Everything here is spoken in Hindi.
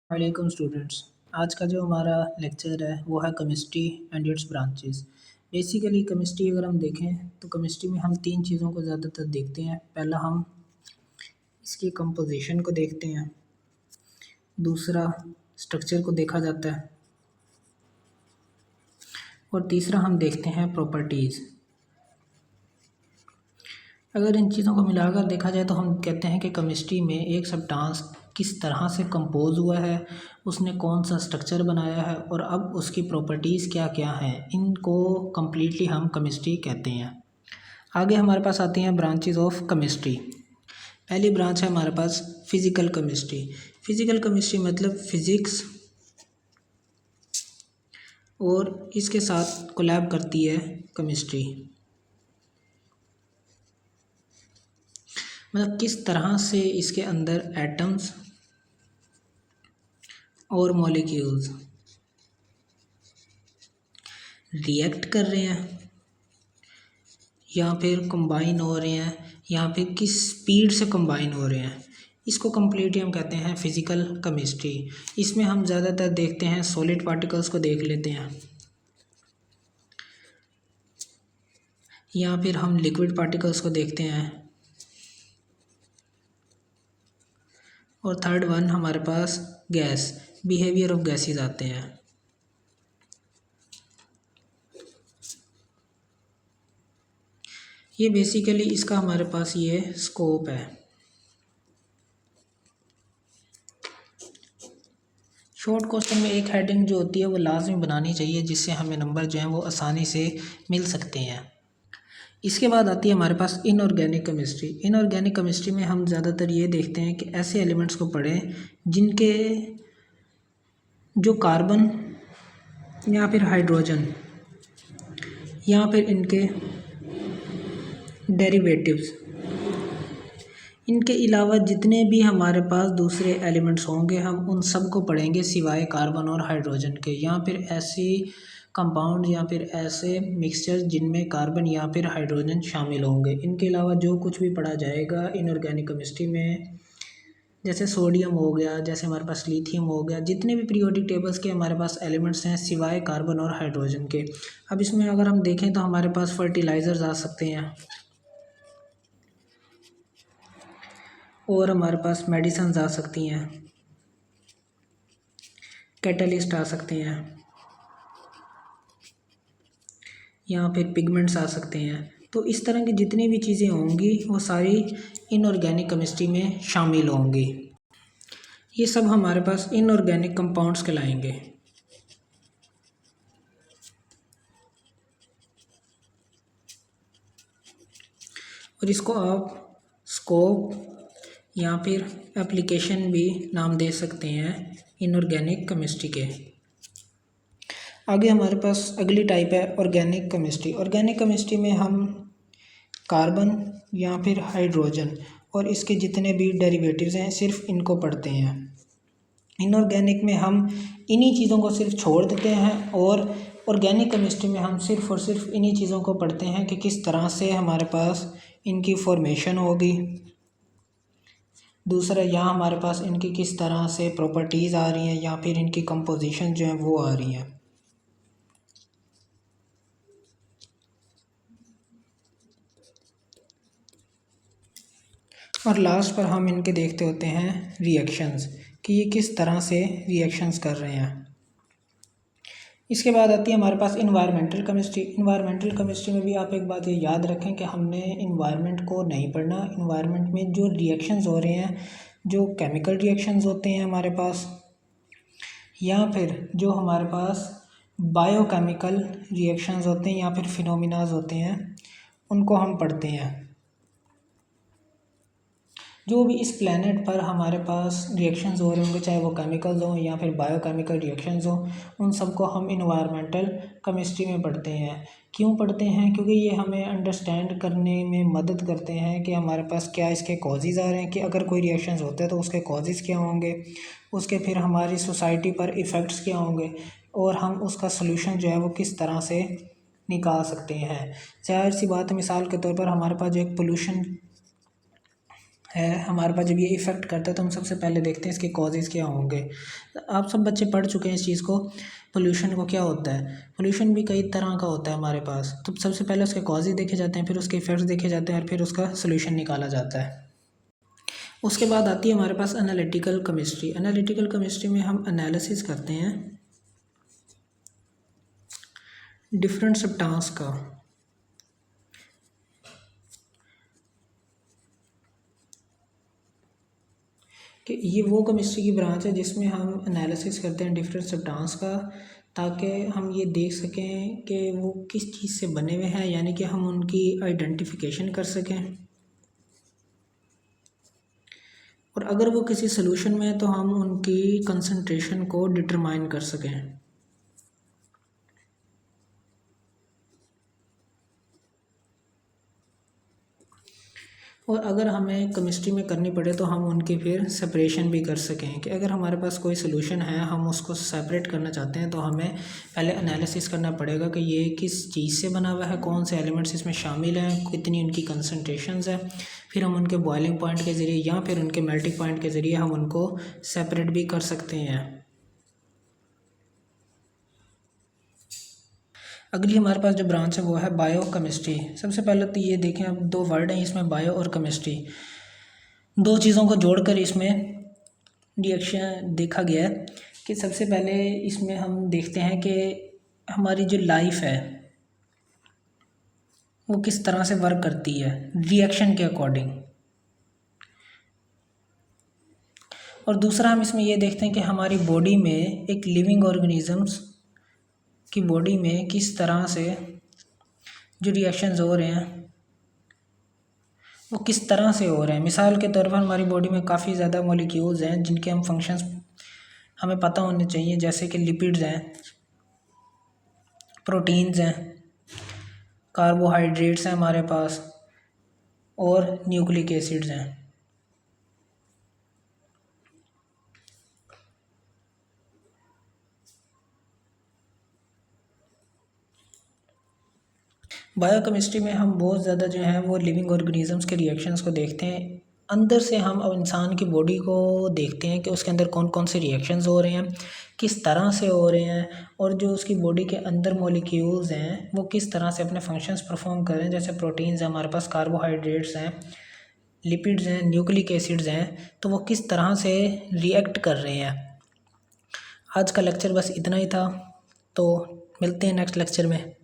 वालेकुम स्टूडेंट्स। आज का जो हमारा लेक्चर है वो है chemistry and it's branches. Basically chemistry अगर हम देखें तो केमिस्ट्री में हम तीन चीज़ों को ज़्यादातर देखते हैं। पहला हम इसकी कंपोजिशन को देखते हैं, दूसरा स्ट्रक्चर को देखा जाता है और तीसरा हम देखते हैं प्रॉपर्टीज़। अगर इन चीज़ों को मिलाकर देखा जाए तो हम कहते हैं कि केमिस्ट्री में एक सब्सटेंस किस तरह से कंपोज हुआ है, उसने कौन सा स्ट्रक्चर बनाया है और अब उसकी प्रॉपर्टीज़ क्या क्या हैं, इनको कम्प्लीटली हम केमिस्ट्री कहते हैं। आगे हमारे पास आती हैं ब्रांचेस ऑफ केमिस्ट्री। पहली ब्रांच है हमारे पास फिज़िकल केमिस्ट्री। फिज़िकल केमिस्ट्री मतलब फिज़िक्स और इसके साथ कोलैब करती है केमिस्ट्री। मतलब किस तरह से इसके अंदर एटम्स और मॉलिक्यूल्स रिएक्ट कर रहे हैं या फिर कंबाइन हो रहे हैं या फिर किस स्पीड से कंबाइन हो रहे हैं, इसको कम्प्लीटली हम कहते हैं फिज़िकल केमिस्ट्री। इसमें हम ज़्यादातर देखते हैं सॉलिड पार्टिकल्स को देख लेते हैं या फिर हम लिक्विड पार्टिकल्स को देखते हैं। और थर्ड वन हमारे पास गैस, बिहेवियर ऑफ गैसेस आते हैं। ये बेसिकली इसका हमारे पास ये स्कोप है। शॉर्ट क्वेश्चन में एक हेडिंग जो होती है वो लाजमी बनानी चाहिए, जिससे हमें नंबर जो हैं वो आसानी से मिल सकते हैं। इसके बाद आती है हमारे पास इनऑर्गेनिक केमिस्ट्री। इनऑर्गेनिक केमिस्ट्री में हम ज़्यादातर ये देखते हैं कि ऐसे एलिमेंट्स को पढ़ें जिनके जो कार्बन या फिर हाइड्रोजन या फिर इनके डेरिवेटिव्स, इनके अलावा जितने भी हमारे पास दूसरे एलिमेंट्स होंगे हम उन सब को पढ़ेंगे सिवाय कार्बन और हाइड्रोजन के, या फिर ऐसी कंपाउंड या फिर ऐसे मिक्सचर जिनमें कार्बन या फिर हाइड्रोजन शामिल होंगे। इनके अलावा जो कुछ भी पढ़ा जाएगा इनऑर्गेनिक केमिस्ट्री में, जैसे सोडियम हो गया, जैसे हमारे पास लिथियम हो गया, जितने भी पीरियोडिक टेबल्स के हमारे पास एलिमेंट्स हैं सिवाय कार्बन और हाइड्रोजन के। अब इसमें अगर हम देखें तो हमारे पास फर्टिलाइज़र्स आ सकते हैं और हमारे पास मेडिसिन्स आ सकती हैं, कैटलिस्ट आ सकते हैं या फिर पिगमेंट्स आ सकते हैं। तो इस तरह की जितनी भी चीज़ें होंगी वो सारी इनऑर्गेनिक केमिस्ट्री में शामिल होंगी। ये सब हमारे पास इनऑर्गेनिक कंपाउंड्स कहलाएंगे। और इसको आप स्कोप या फिर एप्लीकेशन भी नाम दे सकते हैं इनऑर्गेनिक केमिस्ट्री के। आगे हमारे पास अगली टाइप है ऑर्गेनिक केमिस्ट्री। ऑर्गेनिक केमिस्ट्री में हम कार्बन या फिर हाइड्रोजन और इसके जितने भी डेरिवेटिव्स हैं सिर्फ इनको पढ़ते हैं। इनऑर्गेनिक में हम इन्हीं चीज़ों को सिर्फ छोड़ देते हैं और ऑर्गेनिक केमिस्ट्री में हम सिर्फ और सिर्फ इन्हीं चीज़ों को पढ़ते हैं कि किस तरह से हमारे पास इनकी फॉर्मेशन होगी। दूसरा, यहाँ हमारे पास इनकी किस तरह से प्रॉपर्टीज़ आ रही हैं या फिर इनकी कंपोजिशन जो है वो आ रही हैं। और लास्ट पर हम इनके देखते होते हैं रिएक्शंस, कि ये किस तरह से रिएक्शंस कर रहे हैं। इसके बाद आती है हमारे पास इन्वायरमेंटल केमिस्ट्री। इन्वायरमेंटल केमिस्ट्री में भी आप एक बात ये याद रखें कि हमने इन्वायरमेंट को नहीं पढ़ना। इन्वायरमेंट में जो रिएक्शंस हो रहे हैं, जो केमिकल रिएक्शंस होते हैं हमारे पास, या फिर जो हमारे पास बायोकेमिकल रिएक्शंस होते हैं या फिर फिनोमिनाज होते हैं, उनको हम पढ़ते हैं। जो भी इस प्लेनेट पर हमारे पास रिएक्शंस हो रहे होंगे, चाहे वो केमिकल्स हों या फिर बायोकेमिकल रिएक्शंस हों, उन सबको हम इन्वायरमेंटल केमिस्ट्री में पढ़ते हैं। क्यों पढ़ते हैं? क्योंकि ये हमें अंडरस्टैंड करने में मदद करते हैं कि हमारे पास क्या इसके कॉजेज़ आ रहे हैं, कि अगर कोई रिएक्शंस होते हैं तो उसके कॉजेज़ क्या होंगे, उसके फिर हमारी सोसाइटी पर इफ़ेक्ट्स क्या होंगे और हम उसका सलूशन जो है वो किस तरह से निकाल सकते हैं। ज़ाहिर सी बात है, मिसाल के तौर पर हमारे पास जो एक पोल्यूशन है हमारे पास जब ये इफ़ेक्ट करता है तो हम सबसे पहले देखते हैं इसके कॉजेज़ क्या होंगे। आप सब बच्चे पढ़ चुके हैं इस चीज़ को, पोल्यूशन को क्या होता है। पोल्यूशन भी कई तरह का होता है हमारे पास, तो सबसे पहले उसके कॉजेज़ देखे जाते हैं, फिर उसके इफ़ेक्ट्स देखे जाते हैं और फिर उसका सोल्यूशन निकाला जाता है। उसके बाद आती है हमारे पास एनालिटिकल केमिस्ट्री। एनालिटिकल केमिस्ट्री में हम एनालिसिस करते हैं डिफरेंट सब्सटेंस का। कि ये वो केमिस्ट्री की ब्रांच है जिसमें हम एनालिसिस करते हैं डिफरेंट सब्सटेंस का, ताकि हम ये देख सकें कि वो किस चीज़ से बने हुए हैं, यानी कि हम उनकी आइडेंटिफिकेशन कर सकें, और अगर वो किसी सोल्यूशन में है तो हम उनकी कंसंट्रेशन को डिटरमाइन कर सकें। और अगर हमें केमिस्ट्री में करनी पड़े तो हम उनकी फिर सेपरेशन भी कर सकें, कि अगर हमारे पास कोई सोल्यूशन है, हम उसको सेपरेट करना चाहते हैं तो हमें पहले एनालिसिस करना पड़ेगा कि ये किस चीज़ से बना हुआ है, कौन से एलिमेंट्स इसमें शामिल हैं, कितनी उनकी कंसंट्रेशंस है। फिर हम उनके बॉइलिंग पॉइंट के ज़रिए या फिर उनके मेल्टिंग पॉइंट के ज़रिए हम उनको सेपरेट भी कर सकते हैं। अगली हमारे पास जो ब्रांच है वो है बायो केमिस्ट्री। सबसे पहले तो ये देखें, अब दो वर्ड हैं इसमें, बायो और केमिस्ट्री, दो चीज़ों को जोड़कर इसमें रिएक्शन देखा गया है। कि सबसे पहले इसमें हम देखते हैं कि हमारी जो लाइफ है वो किस तरह से वर्क करती है रिएक्शन के अकॉर्डिंग। और दूसरा हम इसमें ये देखते हैं कि हमारी बॉडी में एक लिविंग ऑर्गेनिजम्स की बॉडी में किस तरह से जो रिएक्शंस हो रहे हैं वो किस तरह से हो रहे हैं। मिसाल के तौर पर हमारी बॉडी में काफ़ी ज़्यादा मॉलिक्यूल्स हैं जिनके हम फंक्शंस हमें पता होने चाहिए, जैसे कि लिपिड्स हैं, प्रोटीन्स हैं, कार्बोहाइड्रेट्स हैं हमारे पास, और न्यूक्लिक एसिड्स हैं। बायोकेमिस्ट्री में हम बहुत ज़्यादा जो है वो लिविंग ऑर्गेनिजम्स के रिएक्शंस को देखते हैं। अंदर से हम अब इंसान की बॉडी को देखते हैं कि उसके अंदर कौन कौन से रिएक्शंस हो रहे हैं, किस तरह से हो रहे हैं, और जो उसकी बॉडी के अंदर मॉलिक्यूल्स हैं वो किस तरह से अपने फंक्शंस परफॉर्म कर रहे हैं। जैसे प्रोटीन्स हैं हमारे पास, कार्बोहाइड्रेट्स हैं, लिपिड्स हैं, न्यूक्लिक एसिड्स हैं, तो वो किस तरह से रिएक्ट कर रहे हैं। आज का लेक्चर बस इतना ही था, तो मिलते हैं नेक्स्ट लेक्चर में।